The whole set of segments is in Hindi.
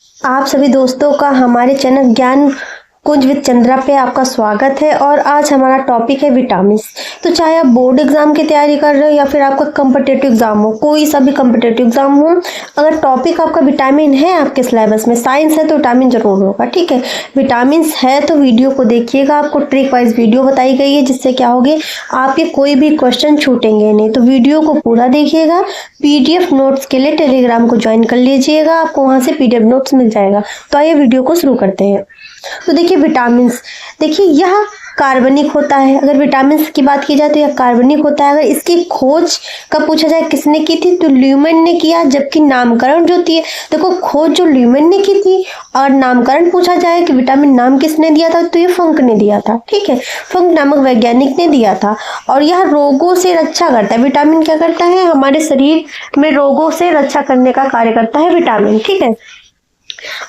आप सभी दोस्तों का हमारे चैनल ज्ञान कुंज विद चंद्रा पे आपका स्वागत है। और आज हमारा टॉपिक है विटामिन्स। तो चाहे आप बोर्ड एग्जाम की तैयारी कर रहे हो या फिर आपका कम्पिटेटिव एग्जाम हो, कोई सा भी कम्पिटेटिव एग्जाम हो, अगर टॉपिक आपका विटामिन है आपके सिलेबस में, साइंस है तो विटामिन जरूर होगा। ठीक है, विटामिन्स है तो वीडियो को देखिएगा, आपको ट्रिक वाइज वीडियो बताई गई है जिससे क्या होगे आपके कोई भी क्वेश्चन छूटेंगे नहीं। तो वीडियो को पूरा देखिएगा। पीडीएफ नोट्स के लिए टेलीग्राम को ज्वाइन कर लीजिएगा, आपको वहां से पीडीएफ नोट्स मिल जाएगा। तो आइए वीडियो को शुरू करते हैं। तो देखिए विटामिन्स, देखिए यह कार्बनिक होता है। अगर विटामिन्स की बात की जाए तो यह कार्बनिक होता है। अगर इसकी खोज का पूछा जाए किसने की थी तो ल्यूमन ने किया, जबकि नामकरण जो थी, देखो खोज जो ल्यूमन ने की थी और नामकरण पूछा जाए कि विटामिन नाम किसने दिया था तो ये फंक ने दिया था। ठीक है, फंक नामक वैज्ञानिक ने दिया था। और यह रोगों से रक्षा करता है। विटामिन क्या करता है, हमारे शरीर में रोगों से रक्षा करने का कार्य करता है विटामिन। ठीक है,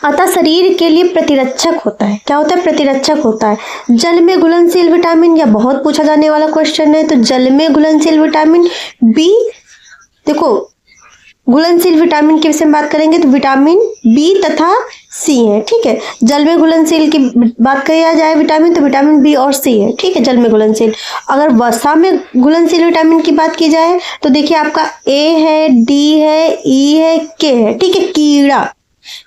अतः शरीर के लिए प्रतिरक्षक होता है। क्या होता है, प्रतिरक्षक होता है। जल में घुलनशील विटामिन, या बहुत पूछा जाने वाला क्वेश्चन है। तो जल में घुलनशील विटामिन बी, देखो घुलनशील विटामिन के विषय में बात करेंगे तो विटामिन बी तथा सी है। ठीक है, जल में घुलनशील की बात किया जाए विटामिन तो विटामिन बी और सी है। ठीक है, जल में घुलनशील। अगर वसा में घुलनशील विटामिन की बात की जाए तो देखिए आपका ए है, डी है, ई है, के है। ठीक है, कीड़ा,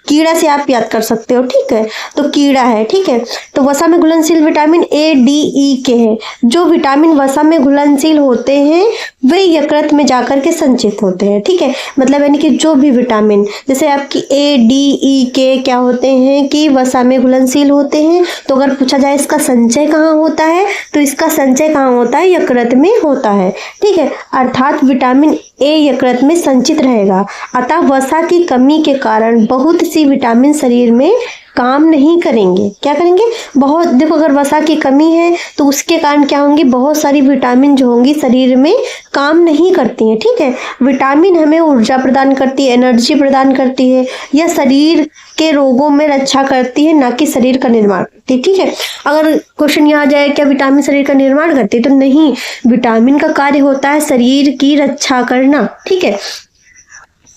कीड़ा से आप याद कर सकते हो। ठीक है, तो कीड़ा है। ठीक है, तो वसा में घुलनशील विटामिन ए, डी, ई, के है। जो विटामिन वसा में घुलनशील होते हैं वे यकृत में जाकर के संचित होते हैं। ठीक है, मतलब यानी कि जो भी विटामिन जैसे आपकी ए, डी, ई, के क्या होते हैं कि वसा में घुलनशील होते हैं। तो अगर पूछा जाए इसका संचय कहाँ होता है तो इसका संचय कहाँ होता है, यकृत में होता है। ठीक है, अर्थात विटामिन ए यकृत में संचित रहेगा। अतः वसा की कमी के कारण बहुत सी विटामिन शरीर में काम नहीं करेंगे। क्या करेंगे, बहुत, देखो अगर वसा की कमी है तो उसके कारण क्या होंगी, बहुत सारी विटामिन जो होंगी शरीर में काम नहीं करती हैं। ठीक है, विटामिन हमें ऊर्जा प्रदान करती है, एनर्जी प्रदान करती है। यह शरीर के रोगों में रक्षा करती है, ना कि शरीर का निर्माण करती है। ठीक है, अगर क्वेश्चन यहाँ आ जाए क्या विटामिन शरीर का निर्माण करती है तो नहीं, विटामिन का कार्य होता है शरीर की रक्षा करना। ठीक है,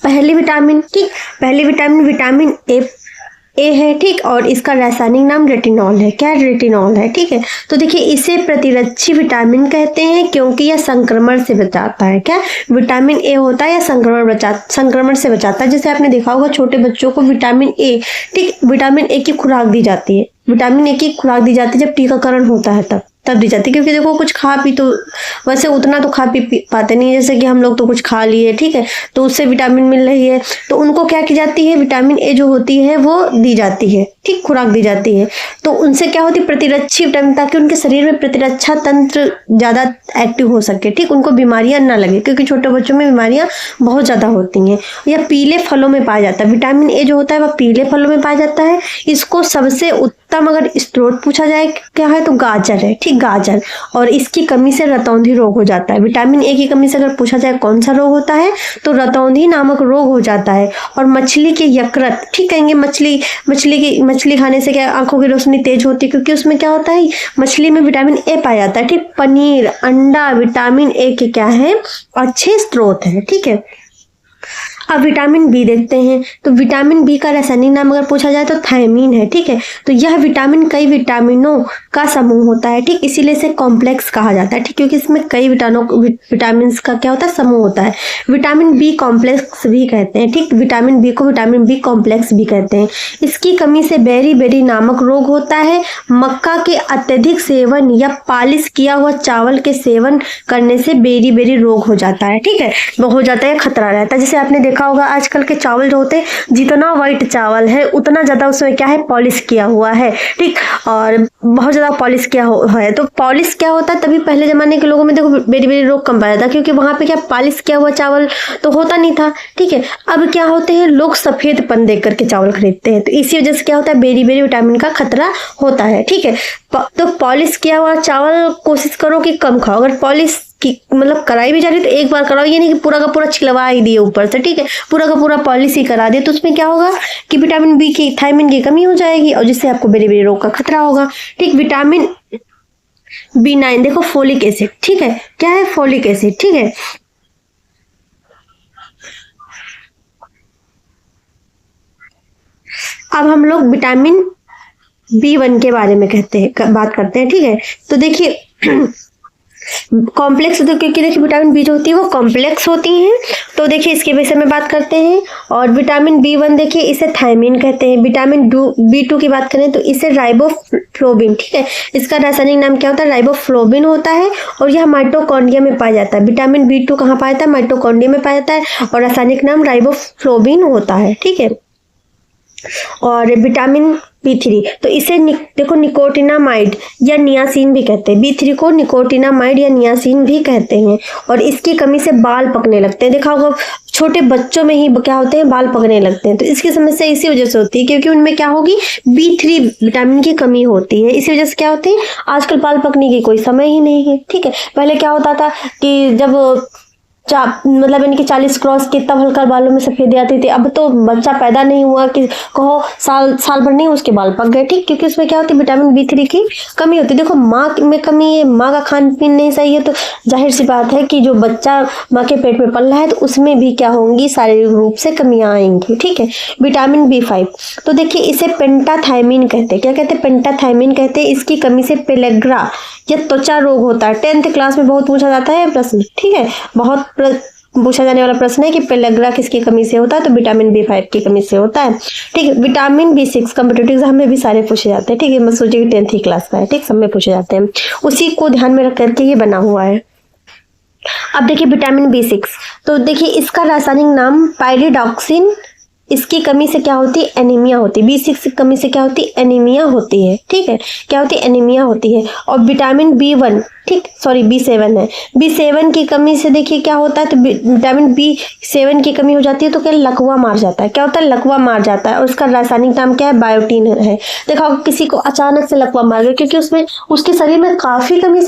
पहली विटामिन, ठीक, पहली विटामिन विटामिन ए है। ठीक, और इसका रासायनिक नाम रेटिनॉल है। क्या रेटिनॉल है। ठीक है, तो देखिए इसे प्रतिरक्षी विटामिन कहते हैं क्योंकि यह संक्रमण से बचाता है। क्या विटामिन ए होता है, या संक्रमण से बचाता है। जैसे आपने देखा होगा छोटे बच्चों को विटामिन ए, ठीक, विटामिन ए की खुराक दी जाती है। विटामिन ए की खुराक दी जाती है जब टीकाकरण होता है तब दी जाती है, क्योंकि देखो कुछ खा पी तो वैसे उतना तो खा पी पाते नहीं, जैसे कि हम लोग तो कुछ खा लिए, ठीक है, तो उससे विटामिन मिल रही है तो उनको क्या की जाती है, विटामिन ए जो होती है वो दी जाती है। ठीक, खुराक दी जाती है तो उनसे क्या होती है, प्रतिरक्षी विटामिन, ताकि उनके शरीर में प्रतिरक्षा तंत्र ज्यादा एक्टिव हो सके। ठीक, उनको बीमारियां ना लगे, क्योंकि छोटे बच्चों में बीमारियां बहुत ज्यादा होती हैं। यह पीले फलों में पाया जाता है। विटामिन ए जो होता है वह पीले फलों में पाया जाता है। इसको सबसे उत्तम अगर स्रोत पूछा जाए क्या है तो गाजर है। ठीक, गाजर, और इसकी कमी से रतौंधी रोग हो जाता है। विटामिन ए की कमी से अगर पूछा जाए कौन सा रोग होता है तो रतौंधी नामक रोग हो जाता है। और मछली के यकृत, ठीक कहेंगे, मछली खाने से क्या आंखों की रोशनी तेज होती है, क्योंकि उसमें क्या होता है, मछली में विटामिन ए पाया जाता है। ठीक, पनीर, अंडा विटामिन ए के क्या है, अच्छे स्रोत है। ठीक है, अब विटामिन बी देखते हैं। तो विटामिन बी का रासायनिक नाम अगर पूछा जाए तो थायमीन है। ठीक है, तो यह विटामिन कई विटामिनों का समूह होता है। ठीक, इसीलिए इसे कॉम्प्लेक्स कहा जाता है। ठीक, क्योंकि इसमें कई विटामिन का क्या होता है, समूह होता है। विटामिन बी कॉम्प्लेक्स भी कहते हैं। ठीक, विटामिन बी को विटामिन बी कॉम्प्लेक्स भी कहते हैं। इसकी कमी से बेरी नामक रोग होता है। मक्का के अत्यधिक सेवन या पालिश किया हुआ चावल के सेवन करने से बेरी रोग हो जाता है। ठीक है, वो हो जाता है, खतरा रहता है। जैसे आपने देखा होगा आजकल के चावल जो होते हैं, जितना व्हाइट चावल है उतना ज्यादा उसमें क्या है, पॉलिश किया हुआ है। ठीक, और बहुत ज्यादा पॉलिश किया है। तो पॉलिश क्या होता है, तभी पहले जमाने के लोगों में देखो बेरी रोग कम पाया था, क्योंकि वहां पे क्या पॉलिश किया हुआ चावल तो होता नहीं था। ठीक है, अब क्या होते हैं, लोग सफेदपन देख करके चावल खरीदते हैं, तो इसी वजह से क्या होता है, बेरी विटामिन का खतरा होता है। ठीक है, तो पॉलिश किया हुआ चावल कोशिश करो कि कम खाओ। अगर पॉलिश की मतलब कराई भी जा रही है तो एक बार कराओ, ये नहीं कि पूरा का पूरा छिलवा ही दिए ऊपर से। ठीक है, पूरा का पूरा पॉलिश ही करा दिए तो उसमें क्या होगा कि विटामिन बी की, थायमीन की कमी हो जाएगी और जिससे आपको बेरी रोग का खतरा होगा। ठीक, विटामिन B9 देखो, फोलिक एसिड। ठीक है, क्या है, फोलिक एसिड। ठीक है, अब हम लोग विटामिन B1 के बारे में बात करते हैं, ठीक है। तो देखिए कॉम्प्लेक्स, तो क्योंकि देखिए विटामिन बी जो होती है वो कॉम्प्लेक्स होती हैं, तो देखिए इसके विषय में बात करते हैं। और विटामिन B1 देखिए इसे थायमिन कहते हैं। विटामिन B2 की बात करें तो इसे राइबोफ्लोविन, ठीक है, इसका रासायनिक नाम क्या होता है, राइबोफ्लोविन होता है, और यह माइटोकॉन्ड्रिया में पाया जाता है। विटामिन B2 कहाँ पाया जाता है, माइटोकॉन्ड्रिया में पाया जाता है, और रासायनिक नाम राइबोफ्लोविन होता है, ठीक है। और विटामिन B3 तो इसे देखो निकोटिनामाइड या नियासिन भी कहते हैं। B3 को निकोटिनामाइड या नियासिन भी कहते हैं, और इसकी कमी से बाल पकने लगते हैं। देखा होगा छोटे बच्चों में ही क्या होते हैं, बाल पकने लगते हैं। तो इसकी समस्या इसी वजह से होती है क्योंकि उनमें क्या होगी, B3 विटामिन की कमी होती है। इसी वजह से क्या होती है, आजकल बाल पकने की कोई समय ही नहीं है, ठीक है। पहले क्या होता था कि जब मतलब इनके 40 क्रॉस के तब हल्का बालों में सफेदी आती थी। अब तो बच्चा पैदा नहीं हुआ कि कहो साल भर नहीं उसके बाल पक गए, ठीक, क्योंकि उसमें क्या होती है, विटामिन B3 की कमी होती है। देखो माँ में कमी है, माँ का खान पीन नहीं सही है, तो जाहिर सी बात है कि जो बच्चा माँ के पेट में पल रहा है तो उसमें भी क्या होंगी, शारीरिक रूप से कमियाँ आएंगी, ठीक है। विटामिन B5 तो देखिए इसे पेंटाथायमिन कहते हैं। क्या कहते हैं, पेंटाथायमिन कहते हैं। इसकी कमी से पेलेग्रा या त्वचा रोग होता है। 10th क्लास में बहुत पूछा जाता है प्रश्न, ठीक है, बहुत पूछा जाने वाला प्रश्न है कि पेलेग्रा किसकी कमी से होता है, तो विटामिन B5 की कमी से होता है, ठीक है। विटामिन B6 कॉम्पिटिटिव एग्जाम में भी सारे पूछे जाते हैं, ठीक है, मत सोचिए कि 10th क्लास का है, ठीक, सब में पूछे जाते हैं। उसी को ध्यान में रख करके ये बना हुआ है। अब देखिए विटामिन B6 तो देखिए इसका रासायनिक नाम पायरिडॉक्सिन, इसकी कमी से क्या होती है, एनीमिया होती है। B6 की कमी से क्या होती है, एनीमिया होती है, ठीक है, क्या होती है, एनीमिया होती है। और विटामिन B1 ठीक, सॉरी B7 है। B7 की कमी से देखिए क्या होता है, तो विटामिन B7 की कमी हो जाती है तो क्या लकवा मार जाता है। क्या होता है, लकवा मार जाता है, और उसका रासायनिक नाम क्या है, बायोटीन है। देखा किसी को अचानक से लकवा मार गया क्योंकि उसमें उसके शरीर में काफी समय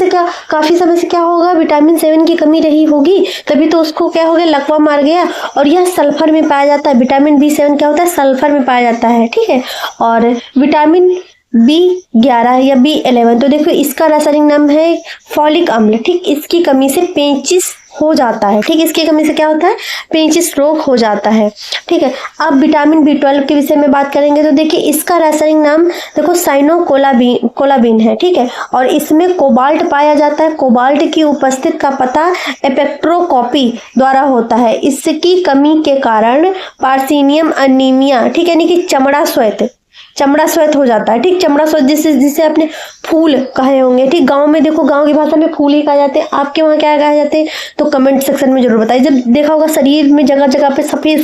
से क्या होगा, विटामिन 7 की कमी रही होगी, तभी तो उसको क्या हो गया, लकवा मार गया। और यह सल्फर में पाया जाता है। विटामिन B7 क्या होता है, सल्फर में पाया जाता है, ठीक है। और विटामिन B11 या B11 तो देखो इसका रासायनिक नाम है फॉलिक अम्ल, ठीक, इसकी कमी से पेचिश हो जाता है, ठीक, इसकी कमी से क्या होता है, पेचिश रोग हो जाता है, ठीक है। अब विटामिन B12 के विषय में बात करेंगे तो देखिए इसका रासायनिक नाम देखो साइनोकोलाबिन है, ठीक है, और इसमें कोबाल्ट पाया जाता है। कोबाल्ट की उपस्थिति का पता स्पेक्ट्रोस्कोपी द्वारा होता है। इसकी कमी के कारण पार्सिनियम अनीमिया, ठीक है, यानी कि चमड़ा श्वेत हो जाता है, ठीक, चमड़ा श्वेत जिसे आपने फूल कहे होंगे, ठीक, गांव में देखो, गांव की भाषा में फूल ही कहा जाते हैं, आपके वहाँ क्या कहा जाते हैं तो कमेंट सेक्शन में जरूर बताइए। जब देखा होगा शरीर में जगह जगह पे सफेद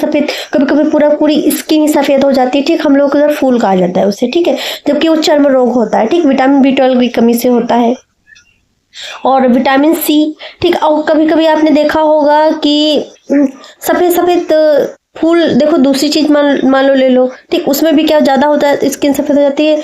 कभी कभी पूरी स्किन ही सफेद हो जाती है, ठीक, हम लोग उधर फूल कहा जाता है उसे, ठीक है, जबकि वो चर्म रोग होता है, ठीक, विटामिन B12 की कमी से होता है। और विटामिन C, ठीक, और कभी कभी आपने देखा होगा कि सफेद फूल, देखो दूसरी चीज मान लो ले लो, ठीक, उसमें भी क्या ज्यादा होता है, स्किन सफेद हो जाती है,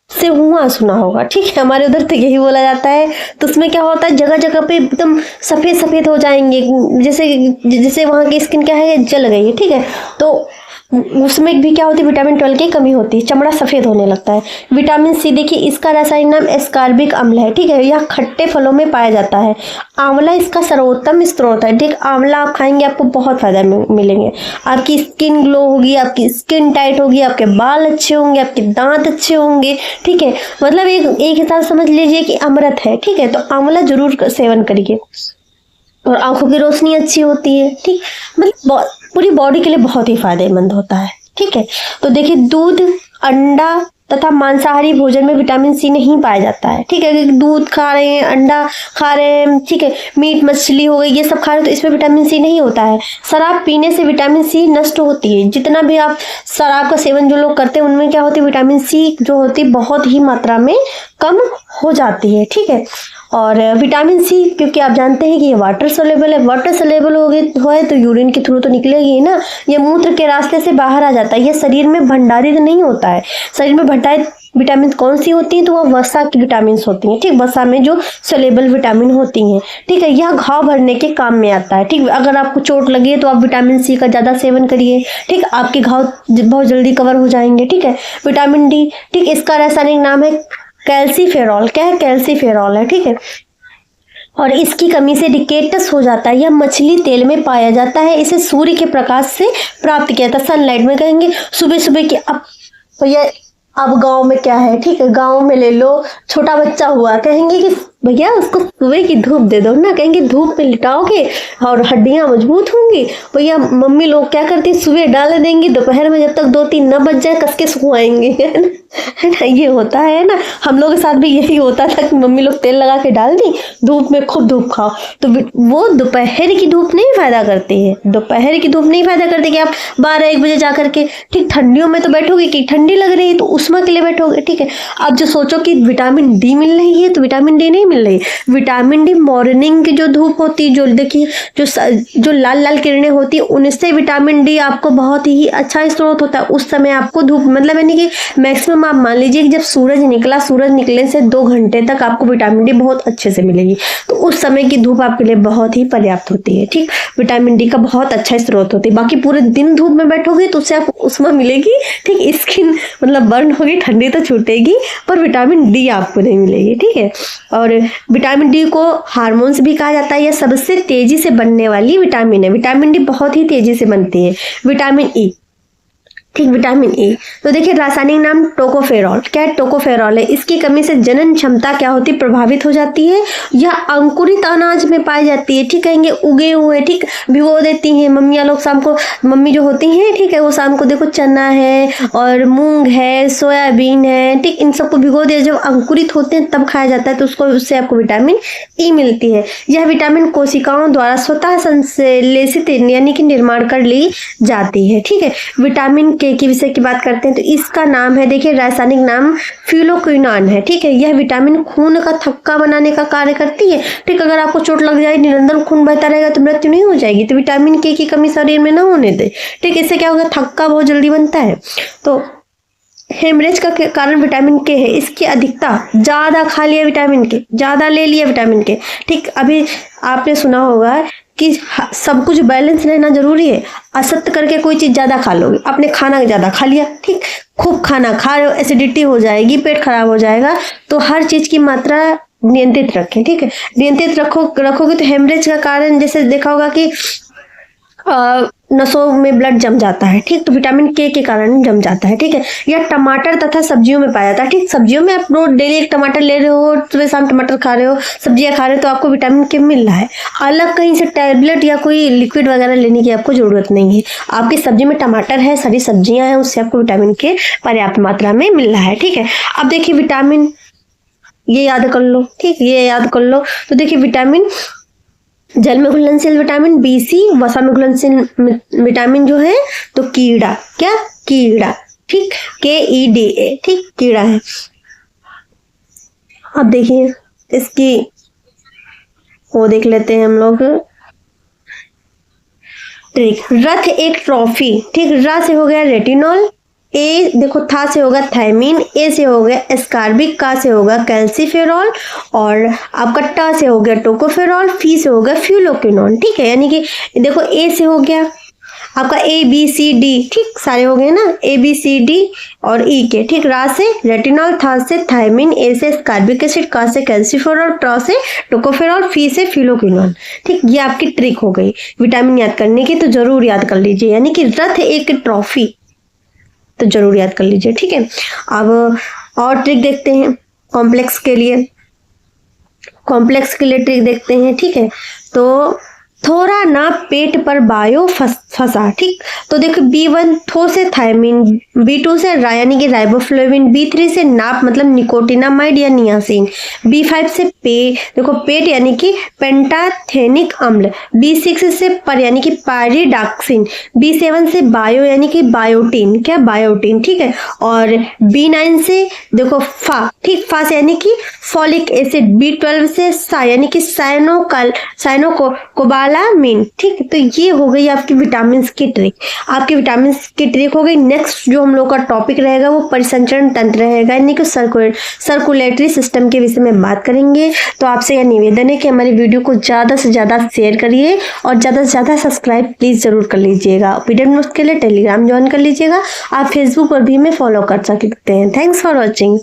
से हुआ सुना होगा, ठीक है, हमारे उधर तो यही बोला जाता है। तो उसमें क्या होता है, जगह जगह पे एकदम सफेद हो जाएंगे, जैसे वहाँ की स्किन क्या है, जल गई है, ठीक है, तो उसमें भी क्या होती है, विटामिन 12 की कमी होती है, चमड़ा सफेद होने लगता है। विटामिन C देखिए इसका रासायनिक नाम एस्कॉर्बिक अम्ल है, ठीक है, यह खट्टे फलों में पाया जाता है। आंवला इसका सर्वोत्तम स्रोत है, ठीक, आंवला आप खाएंगे आपको बहुत फायदा मिलेंगे, आपकी स्किन ग्लो होगी, आपकी स्किन टाइट होगी, आपके बाल अच्छे होंगे, आपके दांत अच्छे होंगे, ठीक है, मतलब एक हिसाब समझ लीजिए कि अमृत है, ठीक है। तो आंवला जरूर सेवन करिए। और आंखों की रोशनी अच्छी होती है, ठीक, मतलब पूरी बॉडी के लिए बहुत ही फायदेमंद होता है, ठीक है। तो देखिए दूध, अंडा तथा मांसाहारी भोजन में विटामिन C नहीं पाया जाता है, ठीक है, दूध खा रहे हैं, अंडा खा रहे हैं, ठीक है, मीट मछली हो गई, ये सब खा रहे हैं तो इसमें विटामिन C नहीं होता है। शराब पीने से विटामिन C नष्ट होती है। जितना भी आप शराब का सेवन जो लोग करते हैं उनमें क्या होती है, विटामिन C जो होती है बहुत ही मात्रा में कम हो जाती है, ठीक है। और विटामिन C क्योंकि आप जानते हैं कि ये वाटर सोलेबल है, वाटर सोलेबल हो तो यूरिन के थ्रू तो निकलेगी ही ना, ये मूत्र के रास्ते से बाहर आ जाता है, ये शरीर में भंडारित नहीं होता है। शरीर में भंडारित विटामिन कौन सी होती है, तो वह वसा की विटामिन होती हैं, ठीक, वसा में जो सोलेबल विटामिन होती हैं, ठीक है, यह घाव भरने के काम में आता है, ठीक, अगर आपको चोट लगी है तो आप विटामिन C का ज़्यादा सेवन करिए, ठीक, आपके घाव बहुत जल्दी कवर हो जाएंगे, ठीक है। विटामिन D, ठीक, इसका रासायनिक नाम है कैल्सीफेरॉल, क्या है, कैल्सीफेरॉल है, ठीक है। और इसकी कमी से रिकेटस हो जाता है। यह मछली तेल में पाया जाता है। इसे सूर्य के प्रकाश से प्राप्त किया जाता है, सनलाइट में। कहेंगे सुबह सुबह की अब भैया अब गांव में क्या है, ठीक है, गांव में ले लो छोटा बच्चा हुआ, कहेंगे कि भैया उसको सुबह की धूप दे दो ना, कहेंगे धूप में लिटाओगे और हड्डियां मजबूत होंगी। भैया मम्मी लोग क्या करती है, सुबह डाल देंगी, दोपहर में जब तक 2-3 न बज जाए कस के सुआएंगे, है ना। ये होता है ना, हम लोग के साथ भी यही होता था कि मम्मी लोग तेल लगा के डाल दी, धूप में खूब धूप खाओ। तो वो दोपहर की धूप नहीं फायदा करती है, दोपहर की धूप नहीं फायदा करती कि आप 12-1 बजे जा करके, ठीक, ठंडियों में तो बैठोगे कि ठंडी लग रही है तो उष्मा के लिए बैठोगे, ठीक है। अब जो सोचो कि विटामिन डी मिल रही है, तो विटामिन डी नहीं मिल रही। विटामिन डी मॉर्निंग की जो धूप होती है, जो देखिए जो लाल लाल किरणें होती है, उनसे विटामिन डी आपको बहुत ही अच्छा स्रोत होता है। उस समय आपको धूप, मतलब यानी कि मैक्सिमम आप मान लीजिए कि जब सूरज निकला, सूरज निकलने से 2 घंटे तक आपको विटामिन डी बहुत अच्छे से मिलेगी। तो उस समय की धूप आपके लिए बहुत ही पर्याप्त होती है, ठीक। विटामिन डी का बहुत अच्छा स्रोत होती है। बाकी पूरे दिन धूप में बैठोगे तो उससे आपको उष्मा मिलेगी, ठीक, स्किन मतलब बर्न होगी, ठंडी तो छूटेगी, पर विटामिन डी आपको नहीं मिलेगी, ठीक है। और विटामिन डी को हार्मोन्स भी कहा जाता है। यह सबसे तेजी से बनने वाली विटामिन है। विटामिन डी बहुत ही तेजी से बनती है। विटामिन ई, ठीक, विटामिन ई। तो देखिए रासायनिक नाम टोकोफेरॉल। क्या है, टोकोफेरॉल है। इसकी कमी से जनन क्षमता क्या होती है, प्रभावित हो जाती है। यह अंकुरित अनाज में पाई जाती है, ठीक, कहेंगे उगे हुए, ठीक, भिगो देती हैं मम्मियाँ लोग शाम को, मम्मी जो होती हैं, ठीक है, वो शाम को देखो चना है और मूंग है, सोयाबीन है, ठीक, इन सबको भिगो दिया, जब अंकुरित होते हैं तब खाया जाता है, तो उससे आपको विटामिन ई मिलती है। यह विटामिन कोशिकाओं द्वारा स्वतः संश्लेषित यानी कि निर्माण कर ली जाती है, ठीक है। विटामिन के की विषय की बात करते हैं तो इसका नाम है, देखिए रासायनिक नाम फिलोक्विनोन है, ठीक है। यह विटामिन खून का थक्का बनाने का कार्य करती है, ठीक। अगर आपको चोट लग जाए, निरंतर खून बहता रहेगा तो मृत्यु नहीं हो जाएगी, तो विटामिन के की कमी शरीर में ना होने दे, ठीक। इससे क्या होगा, थक्का बहुत जल्दी बनता है। तो हेमरेज का कारण विटामिन के है। इसकी अधिकता, ज्यादा खा लिया विटामिन के, ज्यादा ले लिया विटामिन के, ठीक। अभी आपने सुना होगा कि सब कुछ बैलेंस रहना जरूरी है। असत्य करके कोई चीज ज्यादा खा लोगे, आपने खाना ज्यादा खा लिया, ठीक, खूब खाना खा रहे हो, एसिडिटी हो जाएगी, पेट खराब हो जाएगा। तो हर चीज की मात्रा नियंत्रित रखें, ठीक है। नियंत्रित रखोगे तो हेमरेज का कारण, जैसे देखा होगा कि नसों में ब्लड जम जाता है, ठीक, तो विटामिन के कारण जम जाता है, ठीक है। यह टमाटर तथा सब्जियों में पाया जाता है, ठीक। सब्जियों में आप रोज डेली एक टमाटर ले रहे हो, सुबह शाम टमाटर खा रहे हो, सब्जियां खा रहे हो, तो आपको विटामिन के मिल रहा है। अलग कहीं से टैबलेट या कोई लिक्विड वगैरह लेने की आपको जरूरत नहीं है। आपकी सब्जी में टमाटर है, सारी सब्जियां हैं, उससे आपको विटामिन के पर्याप्त मात्रा में मिल रहा है, ठीक है। अब देखिए विटामिन, ये याद कर लो, ठीक, ये याद कर लो। तो देखिए विटामिन, जल में घुलनशील विटामिन बी सी, वसा में घुलनशील विटामिन जो है तो कीड़ा, क्या, कीड़ा, ठीक, KEDA, ठीक, कीड़ा है। अब देखिए इसकी वो देख लेते हैं हम लोग, ठीक। रथ एक ट्रॉफी, ठीक, र से हो गया रेटिनॉल, ए देखो था से होगा थायमीन, ए से हो गया एस्कार्बिक, का से होगा कैल्सीफेरॉल, और आपका ट से हो गया टोकोफेरॉल, फी से हो गया फ्यूलोक्विनोन, ठीक है। यानी कि देखो ए से हो गया आपका ABCD, ठीक, सारे हो गए ना, ABCD और ई के, ठीक। रा से रेटिनॉल, था से थायमीन, ए से एस्कार्बिक एसिड, का से कैल्सीफेरॉल, ट से टोकोफेरॉल, फी से फ्यूलोक्विनोन, ठीक। ये आपकी ट्रिक हो गई विटामिन याद करने की, तो जरूर याद कर लीजिए। यानी कि रथ एक ट्रॉफी, तो जरूर याद कर लीजिए, ठीक है। अब और ट्रिक देखते हैं कॉम्प्लेक्स के लिए, कॉम्प्लेक्स के लिए ट्रिक देखते हैं, ठीक है। तो थोड़ा ना पेट पर बायो फंसा, ठीक। तो देखो B1 थो से थायमीन, B2 से यानी कि राइबोफ्लेविन, B3 से नाप मतलब निकोटिनामाइड या नियासिन, B5 से देखो पेट यानी कि पेंटाथेनिक अम्ल, B6 से पर यानी कि पायरिडॉक्सिन, B7 से बायो यानी कि बायोटिन, क्या, बायोटिन, ठीक है। और B9 से देखो फा, ठीक, फा से यानी कि फॉलिक एसिड, B12 से सा यानी कि साइनोकोबालामिन, ठीक। तो ये हो गई आपकी विटामिन की ट्रिक, आपकी विटामिन की ट्रिक हो गई। नेक्स्ट जो हम लोग का टॉपिक रहेगा वो परिसंचरण तंत्र रहेगा, यानी कि सर्कुलेटरी सिस्टम के विषय में बात करेंगे। तो आपसे यह निवेदन है कि हमारी वीडियो को ज़्यादा से ज़्यादा शेयर करिए और ज़्यादा से ज़्यादा सब्सक्राइब प्लीज़ ज़रूर कर लीजिएगा। पीडीएफ नोट्स के लिए टेलीग्राम ज्वाइन कर लीजिएगा, आप फेसबुक पर भी हमें फॉलो कर सकते हैं। Thanks for watching.